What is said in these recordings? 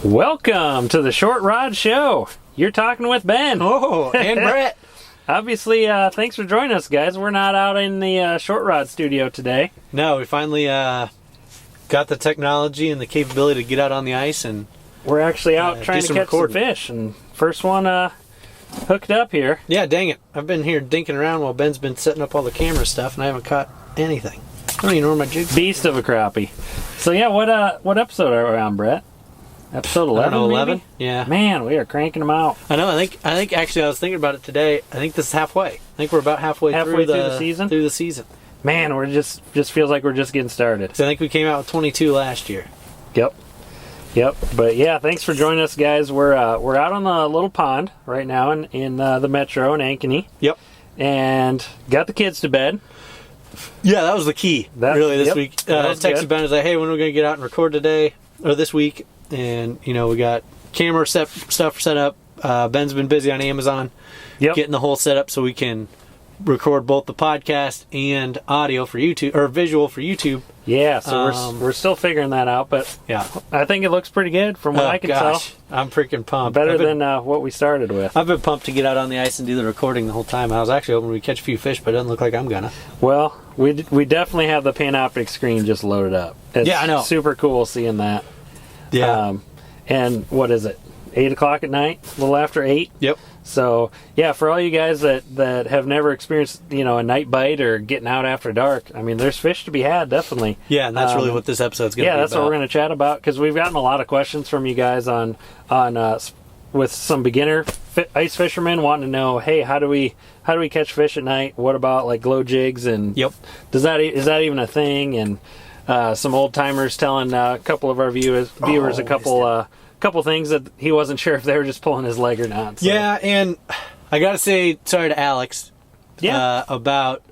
Welcome to the Short Rod Show. You're talking with Ben. Oh, and Brett. Obviously, thanks for joining us, guys. We're not out in the Short Rod studio today. No, we finally got the technology and the capability to get out on the ice, and we're actually out trying to catch some fish. And first one hooked up here. Yeah, dang it. I've been here dinking around while Ben's been setting up all the camera stuff, and I haven't caught anything. I don't even know where my jigs are. Beast of a crappie. So yeah, what episode are we on, Brett? Episode 11, I don't know, 11? Maybe? Yeah. Man, we are cranking them out. I know. I think actually I was thinking about it today. I think this is halfway. I think we're about halfway through the season. Through the season. Man, we're just feels like we're just getting started. So I think we came out with 22 last year. Yep. But yeah, thanks for joining us, guys. We're out on the little pond right now in the metro in Ankeny. Yep. And got the kids to bed. Yeah, that was the key. This week. I texted Ben. I was like, "Hey, when are we going to get out and record today or this week?" And we got camera stuff set up. Ben's been busy on Amazon getting the whole setup so we can record both the podcast and audio for YouTube or visual for YouTube. Yeah, so we're still figuring that out, but yeah, I think it looks pretty good from what I can tell. I'm freaking pumped. Better than what we started with. I've been pumped to get out on the ice and do the recording the whole time. I was actually hoping we'd catch a few fish, but it doesn't look like I'm gonna. Well, we definitely have the Panoptic screen just loaded up. It's I know. Super cool seeing that. Yeah. And what is it? 8 o'clock at night? A little after 8? Yep. So, yeah, for all you guys that have never experienced, a night bite or getting out after dark, I mean, there's fish to be had, definitely. Yeah, and that's really what this episode's going to be about. Yeah, that's what we're going to chat about, because we've gotten a lot of questions from you guys on with some beginner ice fishermen wanting to know, hey, how do we catch fish at night? What about, like, glow jigs? And is that even a thing? And some old timers telling a couple of our viewers a couple things that he wasn't sure if they were just pulling his leg or not. So. Yeah, and I gotta say sorry to Alex. About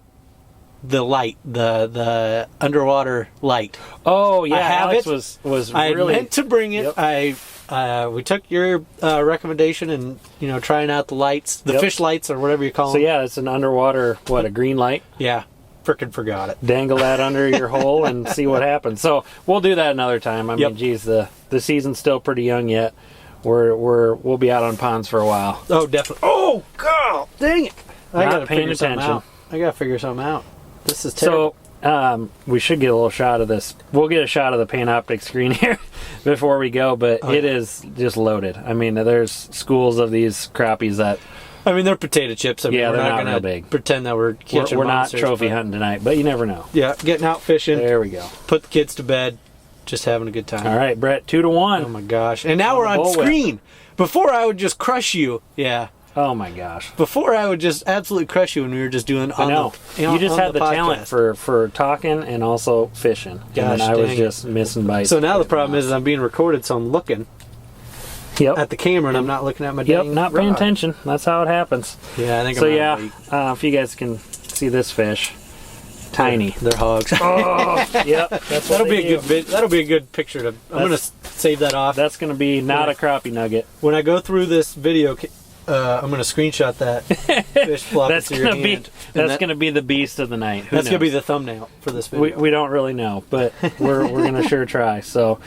the light, the underwater light. Oh yeah, Alex was I really meant to bring it. Yep. We took your recommendation and trying out the lights, the fish lights or whatever you call them. So yeah, it's an underwater a green light. Yeah. Frickin' forgot it. Dangle that under your hole and see what happens. So we'll do that another time. I mean, geez, the season's still pretty young yet. We'll be out on ponds for a while. Oh, definitely. Oh God, dang it! I gotta paying figure attention. Something out. I gotta figure something out. This is terrible. So we should get a little shot of this. We'll get a shot of the Panoptic screen here before we go, but it is just loaded. I mean, there's schools of these crappies that. I mean, they're potato chips. I mean, yeah, we're they're not real going big. to pretend that we're catching monsters. Not trophy hunting tonight, but you never know. Yeah, getting out fishing. There we go. Put the kids to bed. Just having a good time. All right, Brett, 2-1. Oh, my gosh. And now we're on screen. Before, I would just crush you. Yeah. Oh, my gosh. Before, I would just absolutely crush you when we were just doing I know. You just had the talent for talking and also fishing. Gosh, and I was just missing bites. So now the problem is I'm being recorded, so I'm looking. At the camera, and I'm not looking at my dang not paying attention. That's how it happens. Yeah, I think so. If you guys can see this fish, tiny. They're hogs. Oh, yep. That'll be a good vid. That'll be a good picture. I'm gonna save that off. That's gonna be not a crappie nugget. When I go through this video, I'm gonna screenshot that fish flop into your hand. That's gonna be the beast of the night. That's gonna be the thumbnail for this video. We don't really know, but we're gonna sure try. So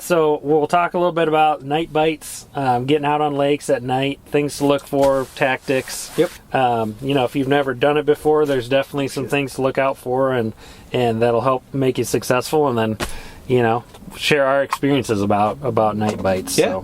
so we'll talk a little bit about night bites, getting out on lakes at night, things to look for, tactics. Yep. If you've never done it before, there's definitely some things to look out for, and that'll help make you successful. And then share our experiences about night bites. Yeah.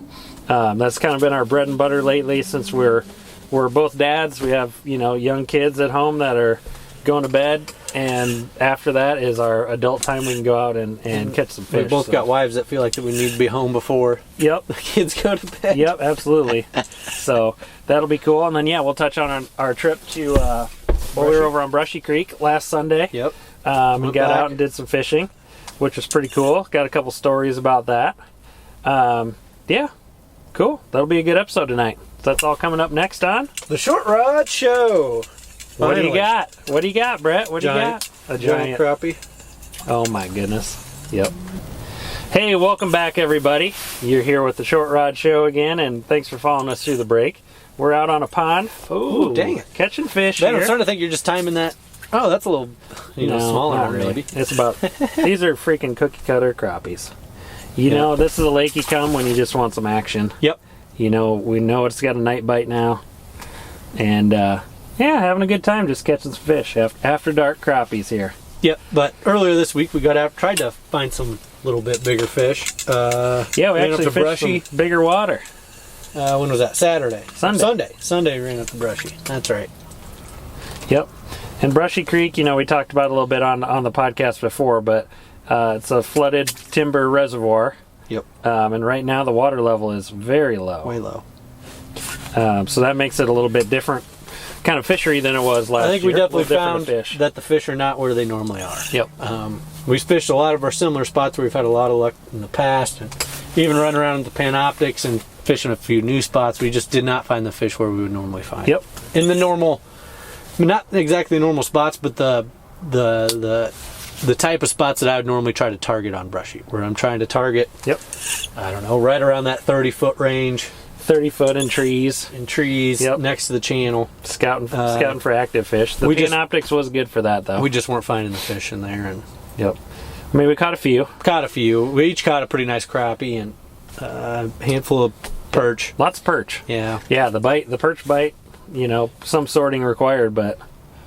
So that's kind of been our bread and butter lately, since we're both dads. We have young kids at home that are going to bed, and after that is our adult time. We can go out and catch some fish. We both got wives that feel like that we need to be home before the kids go to bed. Yep, absolutely. So that'll be cool. And then we'll touch on our trip to we were over on Brushy Creek last Sunday. Yep. We got out and did some fishing, which was pretty cool. Got a couple stories about that. Cool. That'll be a good episode tonight. So that's all coming up next on The Short Rod Show. What do you got? What do you got, Brett? What do you got? A giant crappie. Oh my goodness. Yep. Hey, welcome back, everybody. You're here with The Short Rod Show again, and thanks for following us through the break. We're out on a pond. Ooh, dang it. Catching fish Ben, here. I'm starting to think you're just timing that. Oh, that's a little, smaller not one, really. maybe. It's about, these are freaking cookie cutter crappies. You know, this is a lake you come when you just want some action. Yep. You know, we know it's got a night bite now. And, yeah, having a good time just catching some fish. After dark crappies here. Yep, but earlier this week we got out, tried to find some little bit bigger fish. Yeah, we actually fished some bigger water. When was that? Saturday. Sunday. Sunday we ran up to Brushy. That's right. Yep. And Brushy Creek, you know, we talked about it a little bit on the podcast before, but it's a flooded timber reservoir. Yep. And right now the water level is very low. Way low. So that makes it a little bit different kind of fishery than it was last year. I think we definitely found that the fish are not where they normally are. Yep. We've fished a lot of our similar spots where we've had a lot of luck in the past, and even run around the Panoptics and fishing a few new spots. We just did not find the fish where we would normally find. Yep. In the normal, not exactly normal spots, but the type of spots that I would normally try to target on Brushy, where I'm trying to target. Yep. I don't know, right around that 30-foot range. 30 foot in trees. Yep. Next to the channel. Scouting for active fish. The Panoptics was good for that, though. We just weren't finding the fish in there. And yep. I mean, we caught a few. We each caught a pretty nice crappie and a handful of perch. Lots of perch. Yeah. Yeah, the perch bite, you know, some sorting required, but...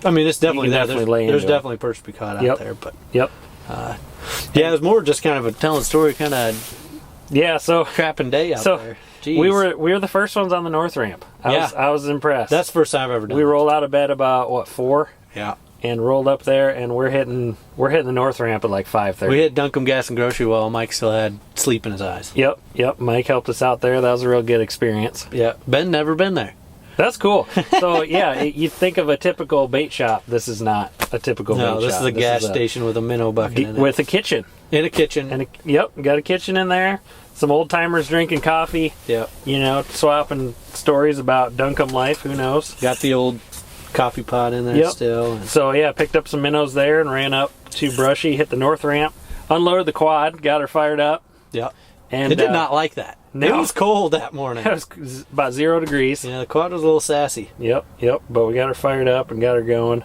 I mean, it's definitely there. There's definitely perch to be caught out there, but... Yep. Yeah, it was more just kind of a telling story, kind of... Yeah, so... crapping day out there. Jeez. We were the first ones on the north ramp. I was impressed. That's the first time I've ever done We rolled out of bed about 4? Yeah. And rolled up there, and we're hitting the north ramp at like 5:30. We hit Duncombe Gas and Grocery while Mike still had sleep in his eyes. Yep. Mike helped us out there. That was a real good experience. Yeah. Ben never been there. That's cool. So yeah, you think of a typical bait shop. This is not a typical bait shop. No, this is a gas station with a minnow bucket in it. With a kitchen. In a kitchen. Got a kitchen in there. Some old timers drinking coffee. Yep. You know, swapping stories about Duncombe life. Who knows? Got the old coffee pot in there still. So yeah, picked up some minnows there and ran up to Brushy, hit the north ramp, unloaded the quad, got her fired up. Yep. And it did not like that. No. It was cold that morning. It was about 0 degrees. Yeah, the quad was a little sassy. Yep. But we got her fired up and got her going.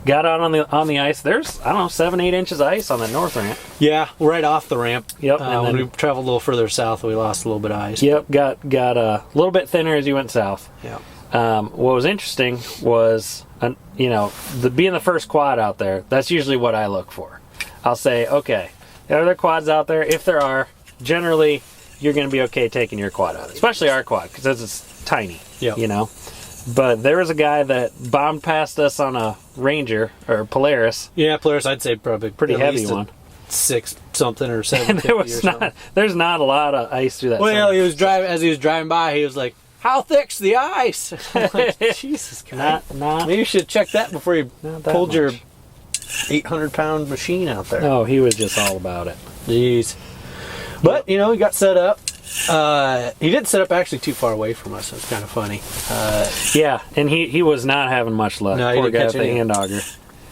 Got out on the ice. There's, I don't know, 7-8 inches of ice on that north ramp. Yeah, right off the ramp. Yep. And when we traveled a little further south, we lost a little bit of ice. Yep. Got a little bit thinner as you went south. Yeah. What was interesting was, being the first quad out there. That's usually what I look for. I'll say, okay, are there quads out there? If there are, generally you're going to be okay taking your quad out, especially our quad because it's tiny. Yeah. You know. But there was a guy that bombed past us on a Ranger or Polaris. Yeah, Polaris. I'd say probably pretty heavy one. 6 something or 7. And there's not a lot of ice through that. Well, as he was driving by, he was like, "How thick's the ice?" I'm like, Jesus Christ! Maybe you should check that before you pulled your 800-pound machine out there. No, he was just all about it. Jeez. But he got set up. He didn't set up actually too far away from us. It's kind of funny. Yeah, and he was not having much luck. No, Poor he guy didn't with the hand auger.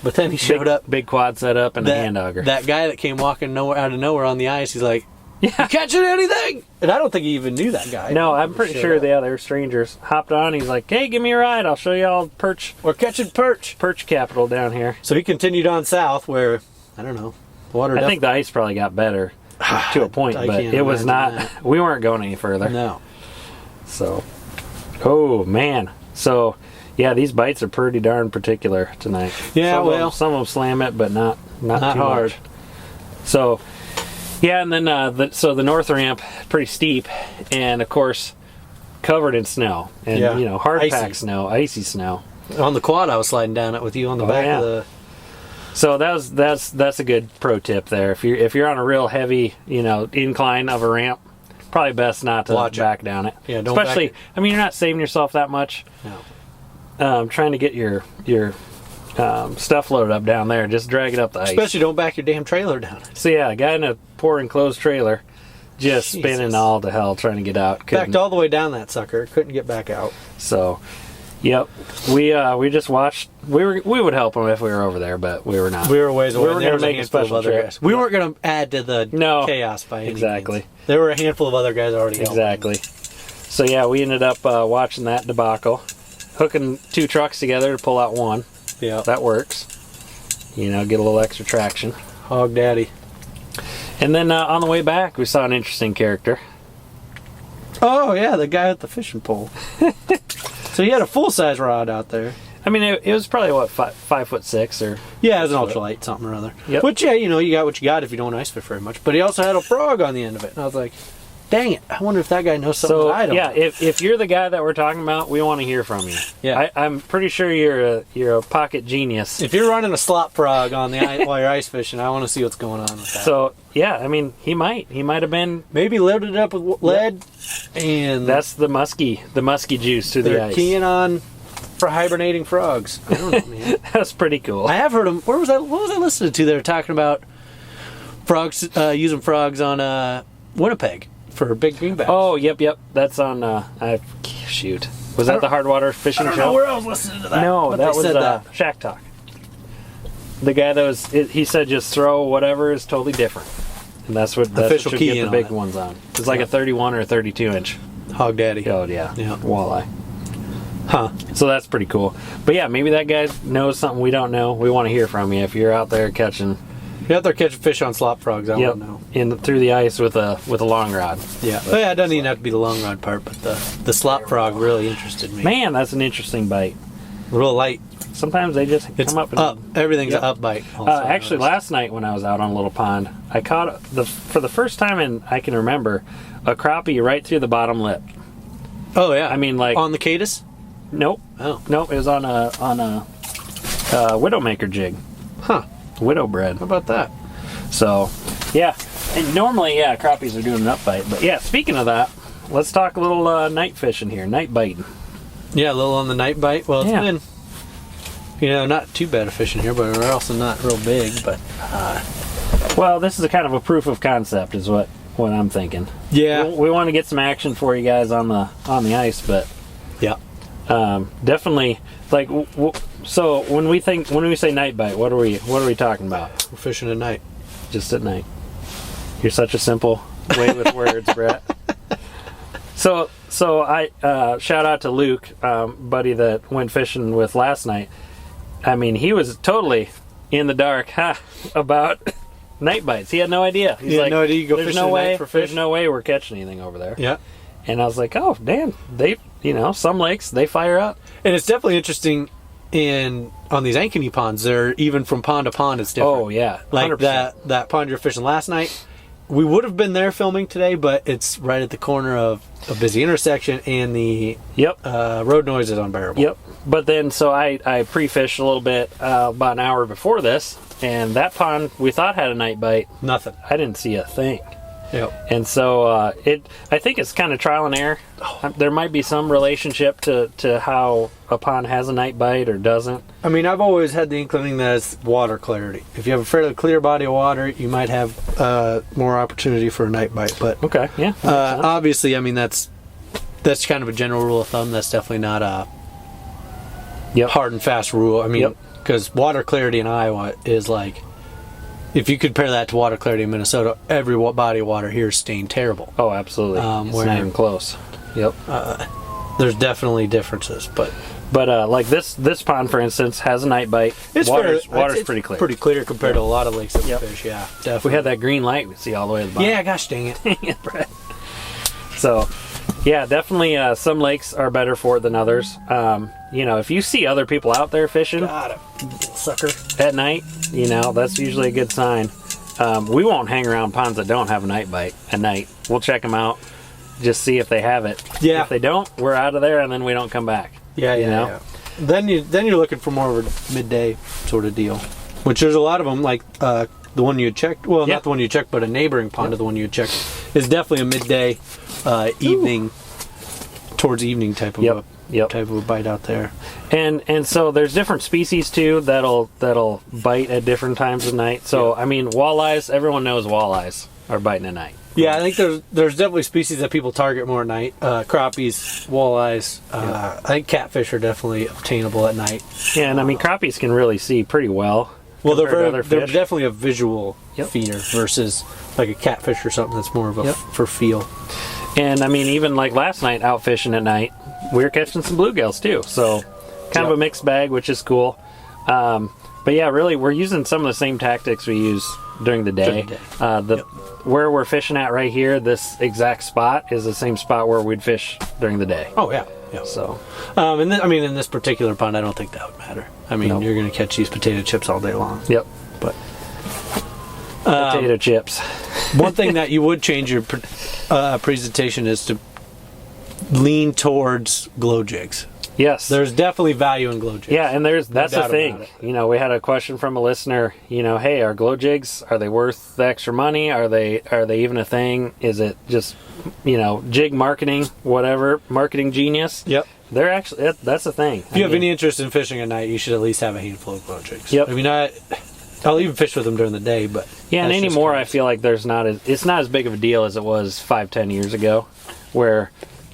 But then he showed up. Big quad set up and a hand auger. That guy that came walking out of nowhere on the ice, he's like, "Yeah, you catching anything?" And I don't think he even knew that guy. No, I'm pretty sure they were strangers. Hopped on, he's like, "Hey, give me a ride. I'll show you all perch. We're catching perch. Perch capital down here." So he continued on south where, I don't know, water. I think the ice probably got better to a point, but it was not. That. We weren't going any further. No. So, oh man. So, yeah, these bites are pretty darn particular tonight. Yeah, some of them slam it, but not too hard. Much. So, yeah, and then the north ramp pretty steep, and of course covered in snow and hard packed snow, icy snow. On the quad, I was sliding down it with you on the back of the. So that's a good pro tip there. If you're on a real heavy incline of a ramp, probably best not to back down it. Yeah, don't. Especially, I mean, you're not saving yourself that much. No. Trying to get your stuff loaded up down there, just drag it up the ice. Especially don't back your damn trailer down. So yeah, a guy in a poor enclosed trailer, just spinning all to hell trying to get out. Backed all the way down that sucker. Couldn't get back out. So. Yep, we just watched. We would help them if we were over there, but we were not. We were a ways away. We were going to make a special trip. We weren't going to add to the chaos by any means. There were a handful of other guys already. Exactly. So yeah, we ended up watching that debacle, hooking 2 trucks together to pull out one. Yeah, that works. Get a little extra traction. Hog daddy. And then on the way back, we saw an interesting character. Oh, yeah, the guy with the fishing pole. So he had a full-size rod out there. I mean, it was probably, what, 5'6" or... Yeah, it was an ultralight, something or other. Yep. Which, yeah, you got what you got if you don't ice fish very much. But he also had a frog on the end of it. And I was like, dang it, I wonder if that guy knows something that I don't know. If you're the guy that we're talking about, we want to hear from you. Yeah. I'm pretty sure you're a pocket genius. If you're running a slop frog on the ice while you're ice fishing, I want to see what's going on with that. So, yeah, I mean, he might have been... Maybe loaded it up with lead, and... That's the musky juice through the ice. They're keying on for hibernating frogs. I don't know, man. That's pretty cool. I have heard them... What was I listening to? They were talking about frogs, using frogs on Winnipeg for big greenbacks. Oh, yep. That's on... shoot. Was that the Hardwater Fishing Show? I don't know where I was listening to that. No, that was Shack Talk. The guy that was... he said just throw whatever is totally different. And that's what you get the big ones on. It's like a 31 or a 32 inch. Hog Daddy. Oh, yeah. Walleye. Huh. So that's pretty cool. But yeah, maybe that guy knows something we don't know. We want to hear from you if you're out there catching... You're out there catching fish on slop frogs, I want to know. Through the ice with a long rod. Yeah. But, it doesn't even have to be the long rod part, but the slop frog really interested me. Man, that's an interesting bite. Real light. Sometimes they just come up. And everything's an up bite. Actually, last night when I was out on a little pond, I caught for the first time I can remember a crappie right through the bottom lip. Oh yeah. I mean, like on the Cadus? Nope. Oh. Nope. It was on a Widowmaker jig. Huh. Widow bread. How about that? So, yeah. And normally, crappies are doing an up bite. But yeah, speaking of that, let's talk a little night fishing here, night biting. Yeah, a little on the night bite. Well, it's been, not too bad of fishing here, but we're also not real big. But well, this is a kind of a proof of concept, is what I'm thinking. Yeah, we want to get some action for you guys on the ice, but yeah, definitely. Like, so when we say night bite, what are we talking about? We're fishing at night, just at night. You're such a simple way with words, Brett. So I shout out to Luke, buddy that went fishing with last night. I mean, he was totally in the dark about night bites. He had no idea. He's like, no idea you go there's fishing no way, at night for fish? There's no way we're catching anything over there. Yeah. And I was like, oh, damn, they, some lakes, they fire up. And it's definitely interesting on these ankeny ponds, they're even from pond to pond, it's different. Oh, yeah. 100%. Like that pond you're fishing last night, we would have been there filming today, but it's right at the corner of a busy intersection, and the road noise is unbearable. Yep. But then, so I pre-fished a little bit about an hour before this, and that pond we thought had a night bite. Nothing. I didn't see a thing. Yep. And so I think it's kind of trial and error. There might be some relationship to how a pond has a night bite or doesn't. I mean, I've always had the inkling that it's water clarity. If you have a fairly clear body of water, you might have more opportunity for a night bite. But okay, yeah. Obviously, I mean that's kind of a general rule of thumb. That's definitely not a hard and fast rule. I mean, because water clarity in Iowa is like, if you compare that to water clarity in Minnesota, every body of water here is stained terrible. Oh, absolutely. It's not even close. Yep. There's definitely differences, but like this pond, for instance, has a night bite. Water's pretty clear. Pretty clear compared to a lot of lakes that we fish. Yeah, definitely. If we had that green light, we'd see all the way to the bottom. Yeah, gosh dang it. So, yeah, definitely some lakes are better for it than others. If you see other people out there fishing sucker at night, that's usually a good sign. We won't hang around ponds that don't have a night bite at night. We'll check them out, just see if they have it. Yeah. If they don't, we're out of there, and then we don't come back. Yeah. Then you're looking for more of a midday sort of deal, which there's a lot of them. Like the one you had checked. Well, not the one you checked, but a neighboring pond to the one you had checked is definitely a midday, evening, towards evening type of a bite out there. And so there's different species too that'll bite at different times of night. So I mean, walleyes. Everyone knows walleyes are biting at night. Yeah, I think there's definitely species that people target more at night. Crappies, walleyes. I think catfish are definitely obtainable at night. Yeah, and I mean crappies can really see pretty well. Well, they're definitely a visual feeder versus like a catfish or something that's more of a for feel. And I mean, even like last night out fishing at night, we were catching some bluegills too. So kind of a mixed bag, which is cool. But yeah, really, we're using some of the same tactics we use during the day. Where we're fishing at right here, this exact spot is the same spot where we'd fish during the day. Oh yeah. So, in this particular pond, I don't think that would matter. I mean, you're going to catch these potato chips all day long. Yep. But potato chips. One thing that you would change your presentation is to lean towards glow jigs. Yes, there's definitely value in glow jigs. Yeah, and that's the thing. You know, we had a question from a listener. You know, hey, are glow jigs, are they worth the extra money? Are they even a thing? Is it just, you know, jig marketing, whatever, marketing genius? Yep. They're actually that's the thing. If you have any interest in fishing at night, you should at least have a handful of glow jigs. Yep. I mean, I'll even fish with them during the day, but yeah, and anymore I feel like it's not as big of a deal as it was 5-10 years ago, where.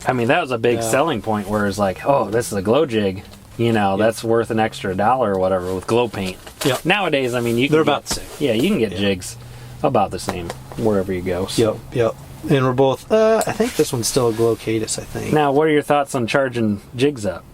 I mean, that was a big selling point where it's like, oh, this is a glow jig. You know, that's worth an extra $1 or whatever with glow paint. Yep. Nowadays, I mean, they're about the same. Yeah, you can get jigs about the same wherever you go. So. Yep. And we're both, I think this one's still a glow cadus, I think. Now, what are your thoughts on charging jigs up?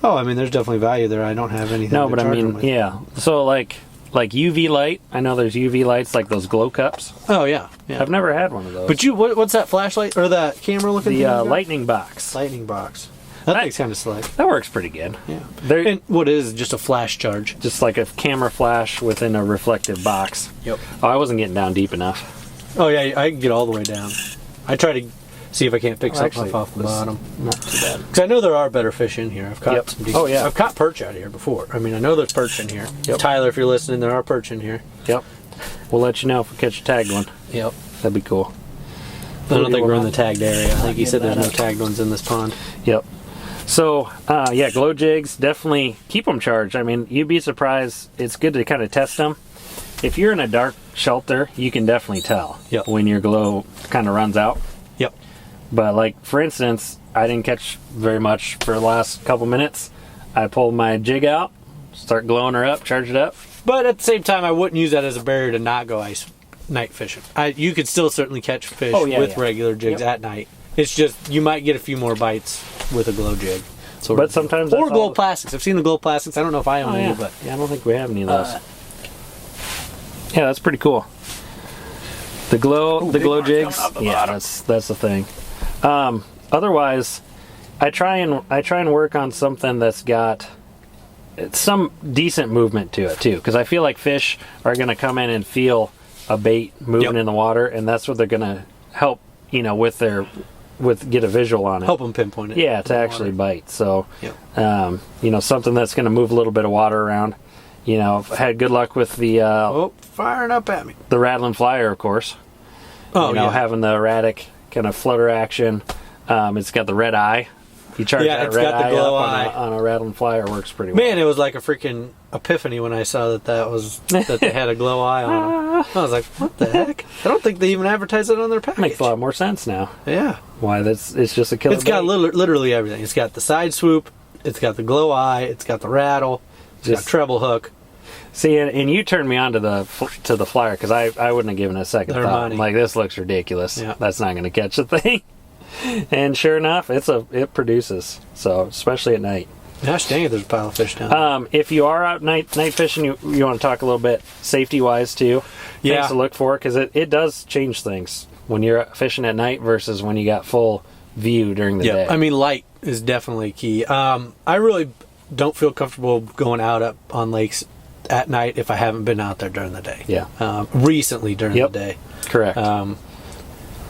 Oh, I mean, there's definitely value there. I don't have anything No, but I mean, yeah. So, like UV light, I know there's UV lights, like those glow cups. Oh, yeah. I've never had one of those. But what's that flashlight or that camera looking thing? The lightning box. Lightning box. That thing's kind of slick. That works pretty good. Yeah. And what is just a flash charge? Just like a camera flash within a reflective box. Yep. Oh, I wasn't getting down deep enough. Oh, yeah, I can get all the way down. I try to see if I can't pick something off the bottom. Not too bad. Because I know there are better fish in here. I've caught some decent. Oh, yeah. I've caught perch out here before. I mean, I know there's perch in here. Yep. Tyler, if you're listening, there are perch in here. Yep. We'll let you know if we catch a tagged one. Yep. That'd be cool. I don't think we're in the tagged area. I think he said there's no tagged ones in this pond. Yep. So, glow jigs, definitely keep them charged. I mean, you'd be surprised. It's good to kind of test them. If you're in a dark shelter, you can definitely tell when your glow kind of runs out. Yep. But, like, for instance, I didn't catch very much for the last couple minutes. I pulled my jig out, start glowing her up, charge it up. But at the same time, I wouldn't use that as a barrier to not go night fishing. You could still certainly catch fish with regular jigs at night. It's just you might get a few more bites with a glow jig. But sometimes or glow plastics. I've seen the glow plastics. I don't know if I own any, but I don't think we have any of those. Yeah, that's pretty cool. The glow jigs. Yeah, that's the thing. Otherwise, I try and work on something that's got some decent movement to it too, because I feel like fish are going to come in and feel a bait moving in the water, and that's what they're going to help, get a visual on it. Help them pinpoint it. Yeah, to actually bite. So, something that's going to move a little bit of water around. I've had good luck with the firing up at me. The rattling flyer, of course. Having the erratic kind of flutter action. It's got the red eye. You charge that red eye up on a rattling flyer, works pretty well. Man, it was like a freaking epiphany when I saw that they had a glow eye on them. I was like, what the heck? I don't think they even advertise it on their package. Makes a lot more sense now. Yeah. Why? It's just a killer. It's got literally everything. It's got the side swoop. It's got the glow eye. It's got the rattle. It's got treble hook. See, and you turned me on to the flyer because I wouldn't have given it a second thought. Money. Like, this looks ridiculous. Yeah. That's not going to catch the thing. And sure enough, it produces. So especially at night. Gosh dang it, there's a pile of fish down there. If you are out night fishing, you want to talk a little bit safety wise too. Things to look for, because it does change things when you're fishing at night versus when you got full view during the day. I mean, light is definitely key. I really don't feel comfortable going out up on lakes at night if I haven't been out there during the day. Yeah. Recently during the day. Correct.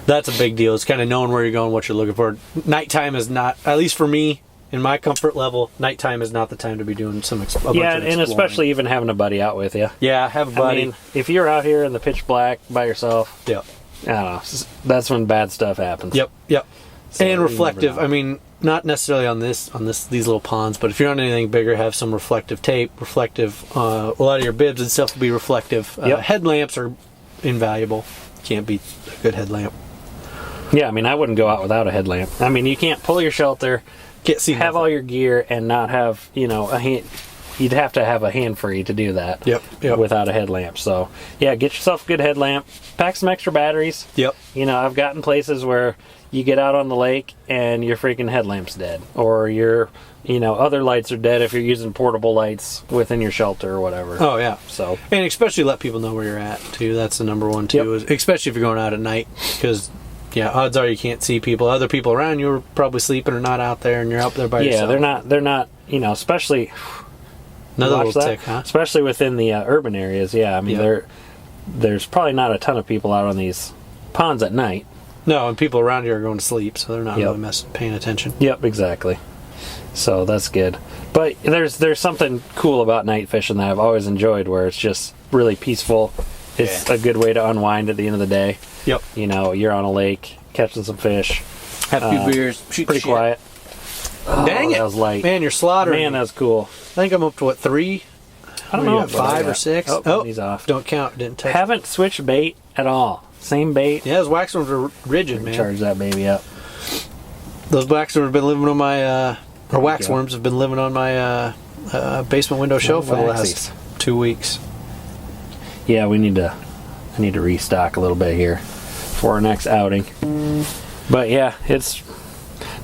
That's a big deal. It's kind of knowing where you're going, what you're looking for. Nighttime is not, at least for me, in my comfort level, nighttime is not the time to be doing bunch of exploring. And especially even having a buddy out with you. Yeah, have a buddy. I mean, if you're out here in the pitch black by yourself, I don't know, that's when bad stuff happens. Yep. So and reflective. I mean, not necessarily on these little ponds, but if you're on anything bigger, have some reflective tape, a lot of your bibs and stuff will be reflective. Headlamps are invaluable. Can't beat a good headlamp. Yeah, I mean, I wouldn't go out without a headlamp. I mean, you can't pull your shelter, have all your gear, and not have, a hand. You'd have to have a hand free to do that. Yep. Without a headlamp. So, yeah, get yourself a good headlamp. Pack some extra batteries. Yep. I've gotten places where, you get out on the lake and your freaking headlamp's dead, or your other lights are dead if you're using portable lights within your shelter or whatever. Oh yeah. So, and especially let people know where you're at too. That's the number one too. Is especially if you're going out at night, because odds are you can't see people. Other people around you are probably sleeping or not out there, and you're out there by yourself. Yeah, they're not. Especially another little tick, huh? Especially within the urban areas. Yeah, I mean there's probably not a ton of people out on these ponds at night. No, and people around you are going to sleep, so they're not really paying attention. Yep, exactly. So that's good. But there's something cool about night fishing that I've always enjoyed, where it's just really peaceful. It's a good way to unwind at the end of the day. Yep. You're on a lake catching some fish. Have a few beers. Shoot pretty quiet. Oh, dang it! That was light. Man, you're slaughtering. Man, that was cool. I think I'm up to 3. I don't know. 5 or 6. Oh, he's off. Don't count. Didn't touch. Haven't switched bait at all. Same bait. Yeah, those waxworms are rigid, man. Charge that baby up. Those waxworms have been living on my waxworms have been living on my basement window shelf for the last 2 weeks. Yeah, I need to restock a little bit here for our next outing. But yeah, it's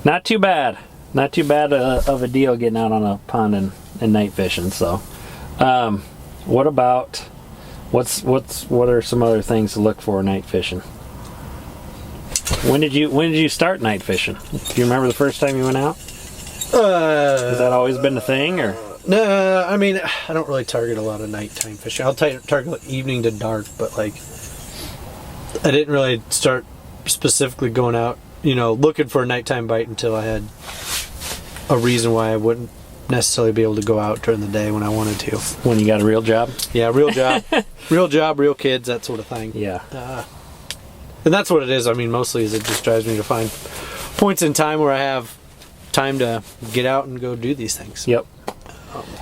not too bad. Not too bad of a deal getting out on a pond and night fishing. So, what are some other things to look for night fishing? When did you start night fishing? Do you remember the first time you went out? Has that always been a thing, or? No, I mean, I don't really target a lot of nighttime fishing. I'll target evening to dark, but I didn't really start specifically going out, looking for a nighttime bite until I had a reason why I wouldn't necessarily be able to go out during the day when I wanted to. When you got a real job? Yeah, real job. Real job, real kids, that sort of thing. Yeah. And that's what it is. I mean, mostly is it just drives me to find points in time where I have time to get out and go do these things. Yep.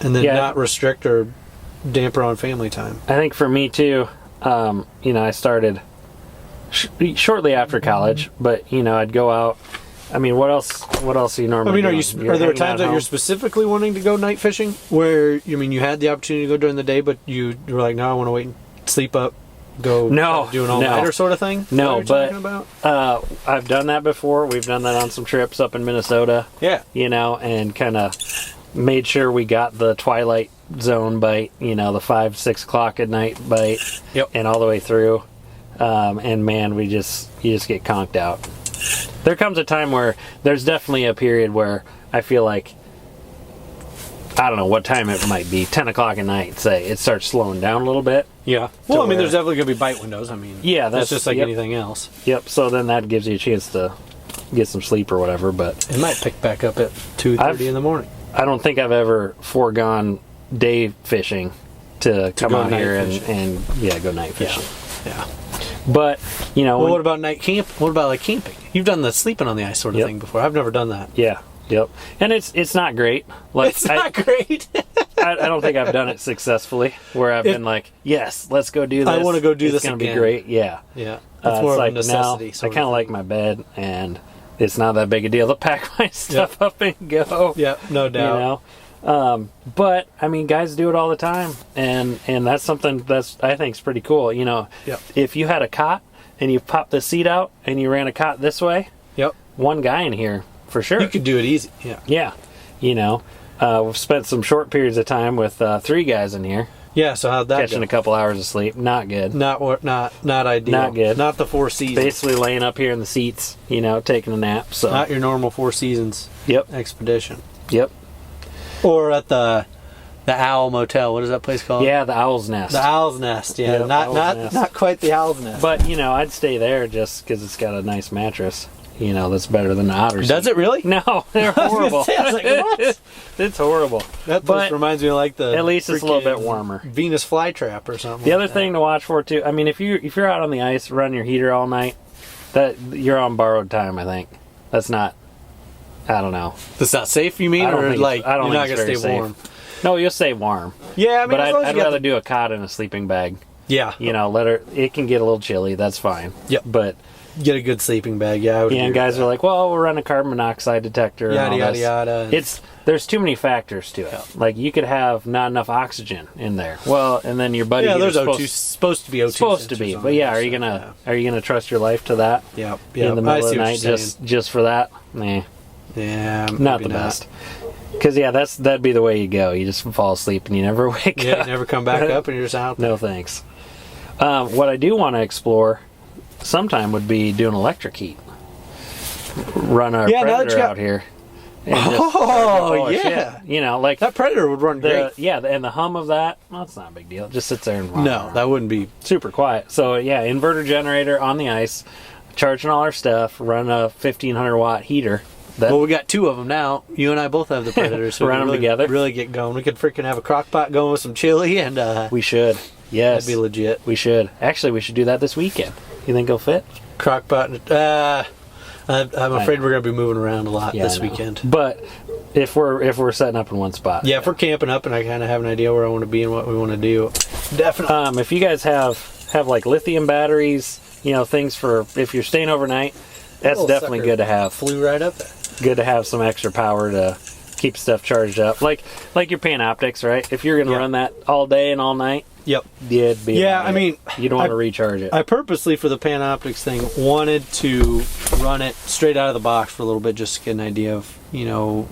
And then not restrict or damper on family time. I think for me too, I started shortly after college, but I'd go out. I mean, what else do you normally do? Are there times that you're specifically wanting to go night fishing where you had the opportunity to go during the day, but you were like, no, I want to wait and sleep up, do an all-nighter sort of thing? No, but I've done that before. We've done that on some trips up in Minnesota. Yeah. And kind of made sure we got the twilight zone bite, the 5-6 o'clock at night bite, and all the way through. And man, you just get conked out. There comes a time where there's definitely a period where I feel like, I don't know what time it might be, 10 o'clock at night, say, it starts slowing down a little bit. Yeah. Well, there's definitely going to be bite windows. That's just like anything else. Yep, so then that gives you a chance to get some sleep or whatever, but... It might pick back up at 2:30 in the morning. I don't think I've ever foregone day fishing to come out here and go night fishing. Yeah. But, what about night camp? What about camping? You've done the sleeping on the ice sort of thing before. I've never done that. Yeah. Yep. And it's not great. It's not great. I don't think I've done it successfully where I've been like, yes, let's go do this. I want to go do this again. It's going to be great. Yeah. Yeah. That's more of a necessity. I kind of like my bed, and it's not that big a deal to pack my stuff up and go. Yeah, no doubt. But guys do it all the time, and that's something that's I think is pretty cool. If you had a cot and you popped the seat out and you ran a cot this way, one guy in here for sure. You could do it easy. Yeah. We've spent some short periods of time with 3 guys in here. Yeah. So how'd that catching go? A couple hours of sleep? Not good. Not ideal. Not good. Not the 4 seasons. Basically laying up here in the seats, taking a nap. So not your normal 4 seasons. Expedition. Yep. Or at the Owl Motel. What is that place called? Yeah, the Owl's Nest. The Owl's Nest. Yeah, not quite the Owl's Nest. But I'd stay there just because it's got a nice mattress. That's better than the Otter seat. Does it really? No, they're horrible. I was like, what? It's horrible. That place reminds me of at least it's a little bit warmer. Venus flytrap or something. The other thing to watch for too. If you're out on the ice running your heater all night, that you're on borrowed time. I think that's not. I don't know. That's not safe, you mean? I don't or think you're not going to stay stay warm? No, you'll stay warm. Yeah, but I'd rather do a cot in a sleeping bag. Yeah. It can get a little chilly. That's fine. Yep. But, get a good sleeping bag. Yeah, I would and guys are like, well, we'll run a carbon monoxide detector. Yada, and all yada, this. yada. There's too many factors to it. Yeah. Like, you could have not enough oxygen in there. Well, and then your buddy... Yeah, there's supposed to be O2. Supposed to be. But yeah, are you gonna trust your life to that? Yeah. In the middle of the night just for that? Nah. Yeah. Not the best. Because, yeah, that'd be the way you go. You just fall asleep and you never wake up. Yeah, you never come back up and you're just out there. No thanks. What I do want to explore sometime would be doing electric heat. Run our Predator out here. Yeah. Shit. You know, like... That Predator would run great. Yeah, and the hum of that, well, it's not a big deal. It just sits there and... No, that wouldn't be... Super quiet. So, yeah, inverter generator on the ice, charging all our stuff, run a 1,500-watt heater. Well, we got 2 of them now. You and I both have the Predators. So run them together. Really get going. We could freaking have a crock pot going with some chili and... we should. Yes. That'd be legit. We should. Actually, we should do that this weekend. You think it'll fit? Crock pot... I'm afraid we're going to be moving around a lot this weekend. But if we're setting up in one spot. Yeah, if we're camping up and I kind of have an idea where I want to be and what we want to do. Definitely. If you guys have like lithium batteries, you know, things for if you're staying overnight, that's definitely good to have. Flew right up there. Good to have some extra power to keep stuff charged up. Like your Panoptics, right? If you're going to run that all day and all night. Yep. I mean, you don't want to recharge it. I purposely, for the Panoptics thing, wanted to run it straight out of the box for a little bit just to get an idea of, you know,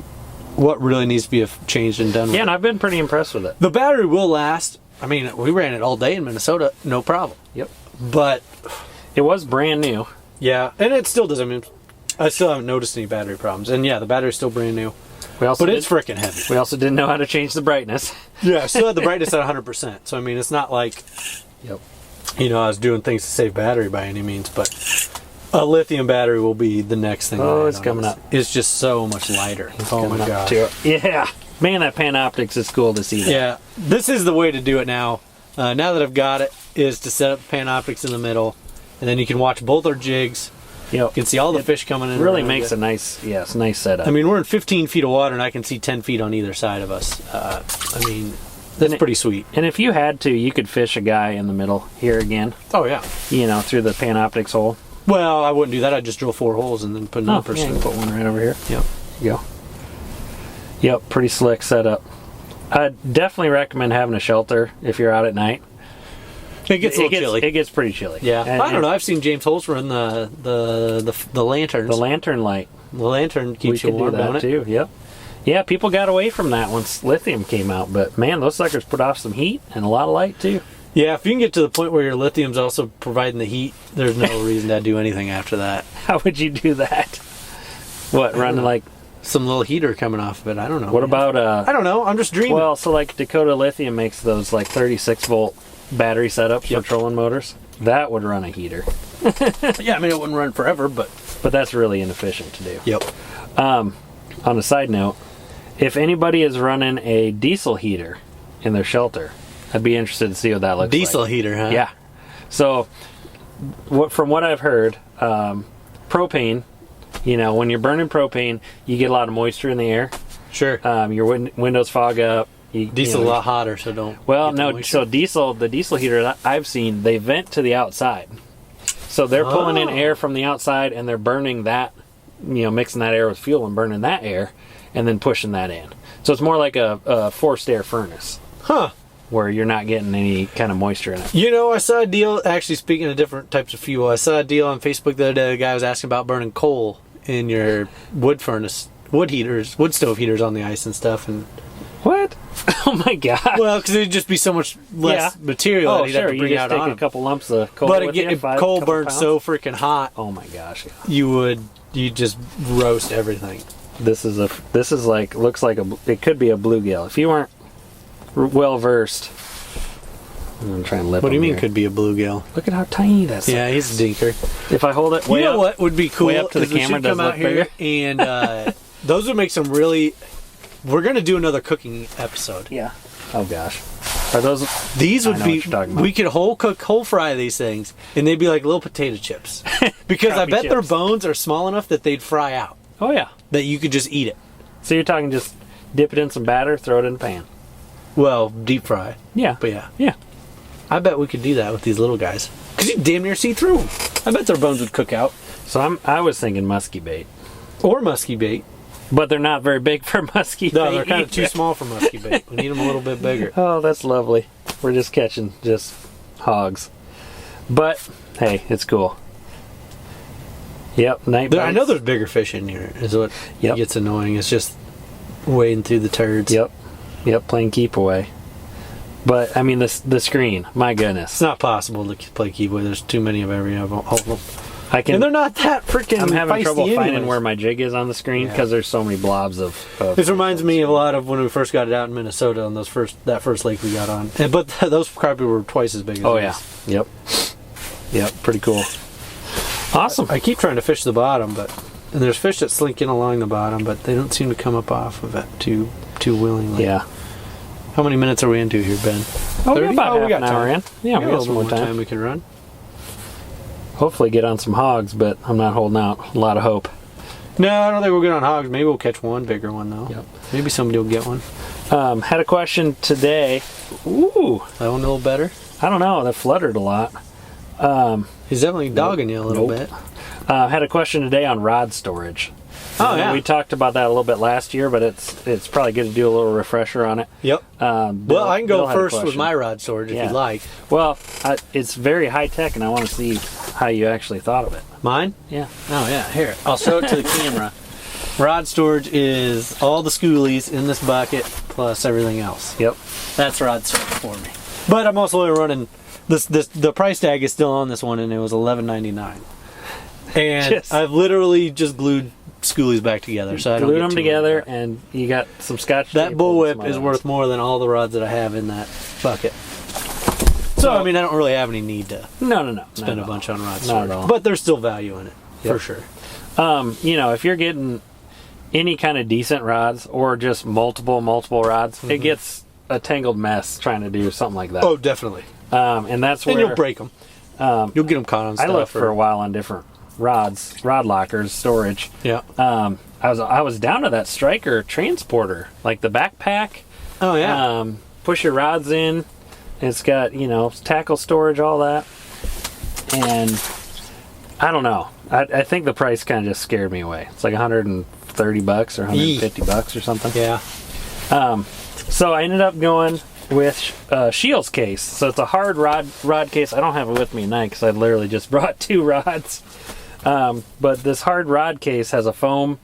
what really needs to be changed and done with it. And I've been pretty impressed with it. The battery will last. I mean, we ran it all day in Minnesota, no problem. Yep. But it was brand new. Yeah, and it still does. I mean, I still haven't noticed any battery problems. And yeah, the battery's still brand new. But it's freaking heavy. We also didn't know how to change the brightness. Yeah, I still had the brightness at 100%. So, I mean, it's not like, you know, I was doing things to save battery by any means. But a lithium battery will be the next thing. Oh, it's coming up. It's just so much lighter. Oh, my gosh. Yeah. Man, that Panoptics is cool to see that. Yeah. This is the way to do it now. Now that I've got it, is to set up Panoptics in the middle. And then you can watch both our jigs. You can see all the fish coming in. It really makes a nice setup. I mean, we're in 15 feet of water, and I can see 10 feet on either side of us. I mean, that's pretty sweet. And if you had to, you could fish a guy in the middle here again. Oh, yeah. You know, through the Panoptics hole. Well, I wouldn't do that. I'd just drill 4 holes and then put another person in. Put one right over here. Yep. There you go. Yep, pretty slick setup. I'd definitely recommend having a shelter if you're out at night. It gets a little chilly. It gets pretty chilly. Yeah, I don't know. I've seen James Holtz run the lanterns. The lantern light. The lantern keeps you warm, don't it? Too. Yep. Yeah, people got away from that once lithium came out, but man, those suckers put off some heat and a lot of light too. Yeah, if you can get to the point where your lithium's also providing the heat, there's no reason to do anything after that. How would you do that? What, run like some little heater coming off of it? I don't know. What about I don't know. I'm just dreaming. Well, so like Dakota Lithium makes those like 36 volt battery setups for trolling motors. That would run a heater. Yeah, I mean it wouldn't run forever, but that's really inefficient to do. Yep. On a side note, if anybody is running a diesel heater in their shelter, I'd be interested to see what that looks like. Diesel heater, huh? Yeah. So, from what I've heard, propane. You know, when you're burning propane, you get a lot of moisture in the air. Sure. Your windows fog up. Diesel's a lot hotter, so don't. Well, no. So the diesel heater that I've seen, they vent to the outside. So they're pulling in air from the outside, and they're burning that. You know, mixing that air with fuel and burning that air, and then pushing that in. So it's more like a forced air furnace. Huh. Where you're not getting any kind of moisture in it. You know, I saw a deal. Actually, speaking of different types of fuel, I saw a deal on Facebook the other day. The guy was asking about burning coal in your wood stove heaters on the ice and stuff. And what? Oh my god! Well, because it'd just be so much less material that he'd have to bring out on take him. A couple lumps of coal. But if coal burns so freaking hot, oh my gosh, you just roast everything. This is like looks like it could be a bluegill. If you weren't well versed, I'm gonna try and lip. What do you mean? Here. Could be a bluegill? Look at how tiny that's. Yeah, he's a dinker. If I hold it, you know what would be cool? Way up to the camera, does come out here bigger? And those would make some really. We're gonna do another cooking episode. Yeah. Oh gosh. Are those? These would be. We could whole fry these things, and they'd be like little potato chips. Because I bet their bones are small enough that they'd fry out. Oh yeah. That you could just eat it. So you're talking just dip it in some batter, throw it in the pan. Well, deep fry. Yeah. But yeah. Yeah. I bet we could do that with these little guys. Because you damn near see through them. I bet their bones would cook out. So I was thinking musky bait. Or musky bait. But they're not very big for musky bait. No, they're kind of too small for musky bait. We need them a little bit bigger. Oh, that's lovely. We're just catching just hogs. But, hey, it's cool. Yep, night bites. I know there's bigger fish in here, is what gets annoying. It's just wading through the turds. Yep, playing keep away. But, I mean, the screen, my goodness. It's not possible to play keep away. There's too many of every of all of them. And they're not that freaking I'm having trouble anyways. finding where my jig is on the screen because there's so many blobs of this reminds me of a lot of when we first got it out in Minnesota on that first lake we got on. But those crappie were twice as big as these. Yep, pretty cool. Awesome. I keep trying to fish the bottom, and there's fish that slink in along the bottom, but they don't seem to come up off of it too willingly. Yeah. How many minutes are we into here, Ben? 30? We got an hour in. Yeah, we got some more time we could run. Hopefully get on some hogs, but I'm not holding out a lot of hope. No, I don't think we'll get on hogs. Maybe we'll catch one bigger one, though. Yep. Maybe somebody will get one. Had a question today. Ooh. That one a little better? I don't know. That fluttered a lot. He's definitely dogging you a little bit. Had a question today on rod storage. Oh, yeah. We talked about that a little bit last year, but it's probably good to do a little refresher on it. Yep. Well, I can go first with my rod storage if you'd like. Well, it's very high tech, and I want to see how you actually thought of it. Mine? Yeah. Oh, yeah. Here, I'll show it to the camera. Rod storage is all the schoolies in this bucket plus everything else. Yep. That's rod storage for me. But I'm also running the price tag is still on this one, and it was $11.99. And I've literally just glued schoolies back together, so I don't glued them together, and you got some Scotch. That bullwhip is worth more than all the rods that I have in that bucket. So I mean, I don't really have any need to spend a bunch on rod storage, but there's still value in it for sure. If you're getting any kind of decent rods or just multiple rods, it gets a tangled mess trying to do something like that. Oh, definitely. And that's where you'll break them. You'll get them caught on stuff. I looked for a while on different rod lockers, storage. Yeah. I was down to that striker transporter, like the backpack. Oh yeah. Push your rods in. It's got tackle storage, all that. And I don't know. I think the price kind of just scared me away. It's like $130 or $150 or something. Yeah. So I ended up going with Shields case. So it's a hard rod case. I don't have it with me tonight because I literally just brought 2 rods. But this hard rod case has a foam,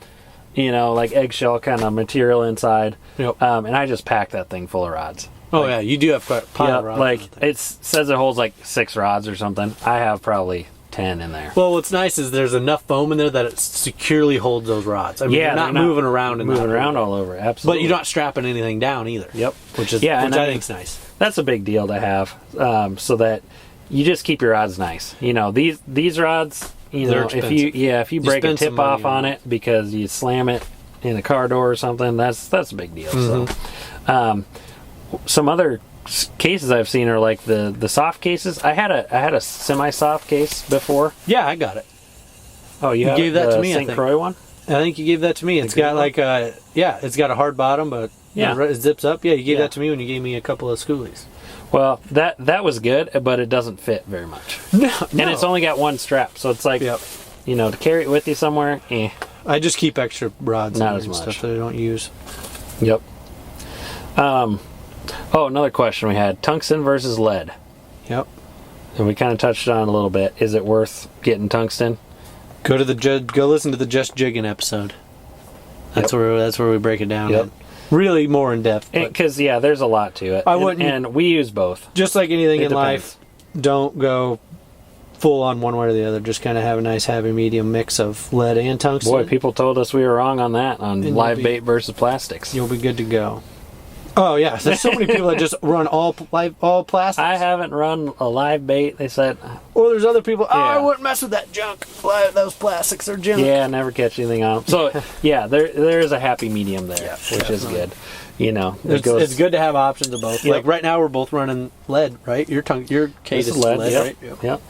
like eggshell kind of material inside. Yep. And I just packed that thing full of rods. Oh, yeah. You do have quite a pile of rods. Like, it says it holds like 6 rods or something. I have probably 10 in there. Well, what's nice is there's enough foam in there that it securely holds those rods. I mean, you're not moving around. Moving around all over, absolutely. But you're not strapping anything down either. Yep. Which I think is nice. That's a big deal to have, so that you just keep your rods nice. These rods, they're expensive. if you break a tip off on it because you slam it in a car door or something, that's a big deal. So, some other cases I've seen are like the soft cases. I had a semi-soft case before. Yeah, I got it. Oh, you gave that to me. St. Croix one. I think you gave that to me. It's got like it's got a hard bottom, but it zips up. Yeah, you gave that to me when you gave me a couple of schoolies. Well, that was good, but it doesn't fit very much. No. And it's only got one strap, so it's like, to carry it with you somewhere. I just keep extra rods not and as much stuff that I don't use. Yep. Another question we had: tungsten versus lead. Yep. And we kind of touched on it a little bit. Is it worth getting tungsten? Go listen to the Just Jigging episode. That's where we break it down. Yep. Really more in depth. Because there's a lot to it. And we use both. Just like anything in life, don't go full on one way or the other. Just kind of have a nice happy medium mix of lead and tungsten. Boy, people told us we were wrong on that, on live bait versus plastics. You'll be good to go. Oh yeah, there's so many people that just run all plastics. I haven't run a live bait. They said. Or there's other people. I wouldn't mess with that junk. Those plastics are junk. Yeah, never catch anything on them. So there is a happy medium there, which is good. It's good to have options of both. Yep. Like right now, we're both running lead, right? Your case is lead, right? Yep.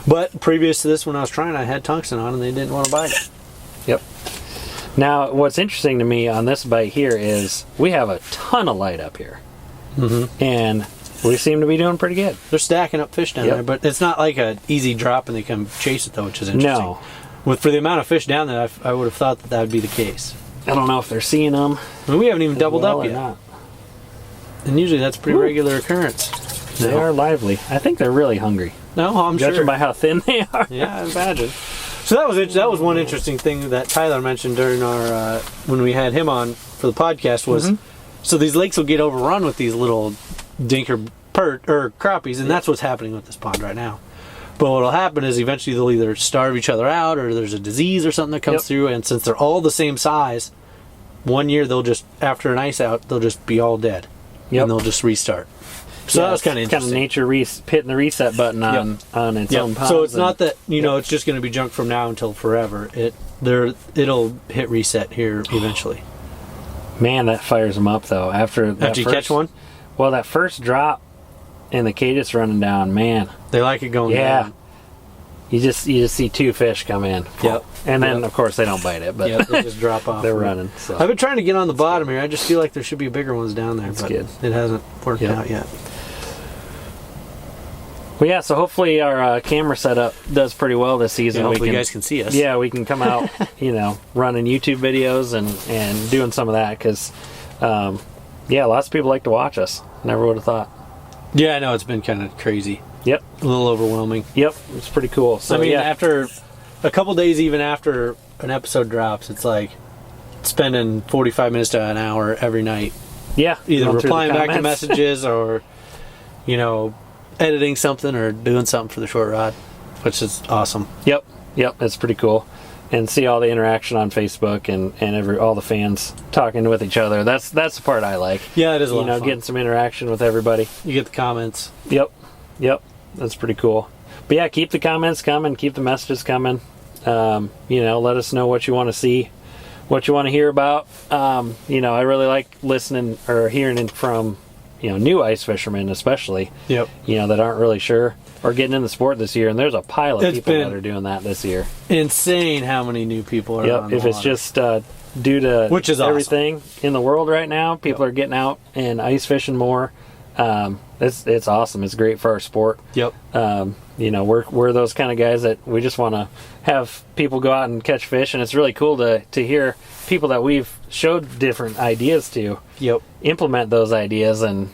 But previous to this, when I was trying, I had tungsten on, and they didn't want to bite it. Yep. Now, what's interesting to me on this bite here is we have a ton of light up here. Mm-hmm. And we seem to be doing pretty good. They're stacking up fish down there, but it's not like an easy drop and they come chase it, though, which is interesting. No. For the amount of fish down there, I would have thought that would be the case. I don't know if they're seeing them. I mean, we haven't even doubled up yet. Not. And usually that's a pretty regular occurrence. They are lively. I think they're really hungry. No, I'm Judging sure. by how thin they are. Yeah, I imagine. So that was one interesting thing that Tyler mentioned during our when we had him on for the podcast was so these lakes will get overrun with these little dinker or crappies, and that's what's happening with this pond right now. But what'll happen is eventually they'll either starve each other out or there's a disease or something that comes through, and since they're all the same size, one year they'll just, after an ice out, they'll just be all dead. And they'll just restart. So that was kind of interesting. Kind of nature hitting the reset button on its own pond. So it's not that, it's just going to be junk from now until forever. It'll hit reset here eventually. Man, that fires them up, though. After you catch one? Well, that first drop and the cadence running down, man. They like it going down. You just see two fish come in. Yep. And then, of course, they don't bite it. But they just drop off. They're running. So. I've been trying to get on the bottom here. I just feel like there should be bigger ones down there. That's but good. It hasn't worked out yet. Well, yeah, so hopefully our camera setup does pretty well this season. Hopefully you guys can see us. Yeah, we can come out, running YouTube videos and doing some of that because, lots of people like to watch us. Never would have thought. Yeah, I know. It's been kind of crazy. Yep. A little overwhelming. Yep. It's pretty cool. So, after a couple days, even after an episode drops, it's like spending 45 minutes to an hour every night. Yeah. Either replying back to messages or, editing something or doing something for the short rod, which is awesome. Yep. It's pretty cool. And see all the interaction on Facebook and all the fans talking with each other. That's the part I like. Yeah, it is a lot of fun. Getting some interaction with everybody. You get the comments. Yep. That's pretty cool. But yeah, keep the comments coming. Keep the messages coming. Let us know what you want to see, what you want to hear about. I really like listening or hearing from, new ice fishermen especially. Yep. That aren't really sure or getting in the sport this year. And there's a pile of people that are doing that this year. Insane how many new people are on the If water. it's just due to which is everything in the world right now, people are getting out and ice fishing more. It's awesome. It's great for our sport. Yep. We're those kind of guys that we just want to have people go out and catch fish, and it's really cool to hear people that we've showed different ideas to implement those ideas and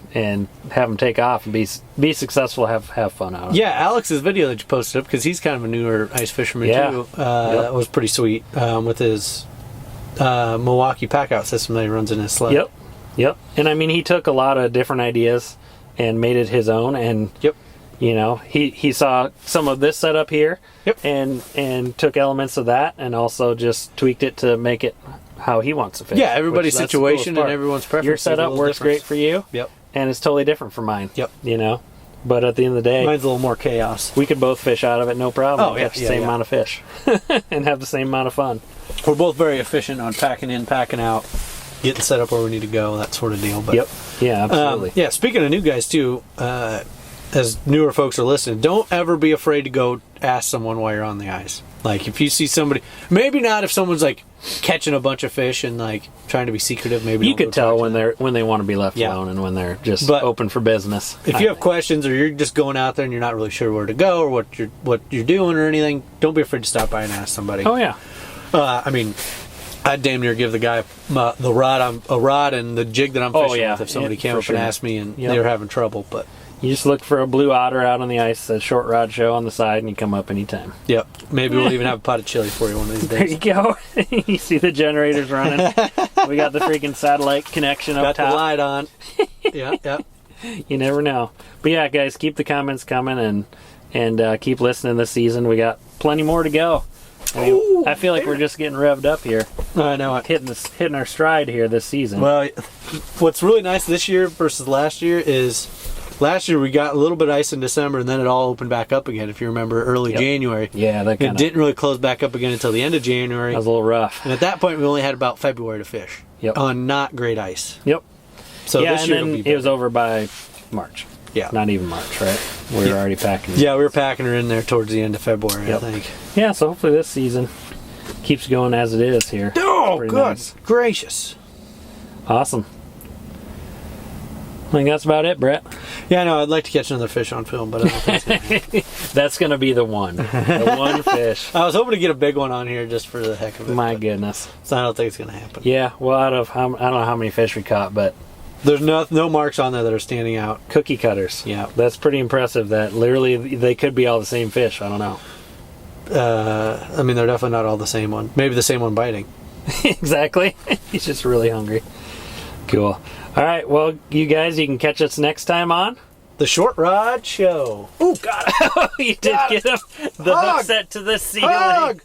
have them take off and be successful, have fun out of it. Yeah, Alex's video that you posted up, because he's kind of a newer ice fisherman too. That was pretty sweet with his Milwaukee pack-out system that he runs in his sled. Yep. And I mean, he took a lot of different ideas and made it his own. And he saw some of this setup here, and took elements of that, and also just tweaked it to make it how he wants to fish. Yeah, everybody's situation and everyone's preference. Your setup works great for you. Yep. And it's totally different from mine. Yep. But at the end of the day, mine's a little more chaos. We could both fish out of it, no problem. Oh, yeah, catch the same amount of fish and have the same amount of fun. We're both very efficient on packing in, packing out, getting set up where we need to go, that sort of deal. But yeah, absolutely. Speaking of new guys too, as newer folks are listening, don't ever be afraid to go ask someone while you're on the ice. Like if you see somebody, maybe not if someone's like catching a bunch of fish and like trying to be secretive. Maybe you could tell when they want to be left alone and when they're just open for business. If you have questions or you're just going out there and you're not really sure where to go or what you're doing or anything, don't be afraid to stop by and ask somebody. Oh yeah. I'd damn near give the guy a rod and the jig that I'm fishing with if somebody came up and asked me and they were having trouble. But you just look for a blue otter out on the ice, a short rod show on the side, and you come up anytime. Yep. Maybe we'll even have a pot of chili for you one of these days. There you go. You see the generators running. We got the freaking satellite connection up top. Got the light on. Yeah. You never know. But yeah, guys, keep the comments coming and keep listening this season. We got plenty more to go. I feel like we're just getting revved up here. I know it. Hitting our stride here this season. Well, what's really nice this year versus last year is last year we got a little bit of ice in December and then it all opened back up again. If you remember, early January. Yeah, it didn't really close back up again until the end of January. That was a little rough. And at that point, we only had about February to fish on not great ice. Yep. So this year and then it was over by March. Yeah. Not even March, right? We were already packing. Yeah, we were packing her in there towards the end of February, I think. Yeah, so hopefully this season keeps going as it is here. Oh, good nice. Gracious. Awesome. I think that's about it, Brett. Yeah, no, I'd like to catch another fish on film, but I don't think it's going to happen. That's going to be the one. The one fish. I was hoping to get a big one on here just for the heck of it. My goodness. So I don't think it's going to happen. Yeah, well, I don't know how many fish we caught, but... There's no marks on there that are standing out. Cookie cutters. Yeah. That's pretty impressive that literally they could be all the same fish. I don't know. I mean, they're definitely not all the same one. Maybe the same one biting. Exactly. He's just really hungry. Cool. All right, well, you guys, you can catch us next time on... The Short Rod Show. Oh, got it. You did get him. The hook set to the ceiling. Hug!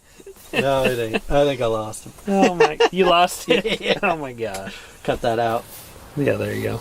No, it ain't. I think I lost him. Oh, my. You lost it? Yeah. Oh, my gosh. Cut that out. Yeah, there you go.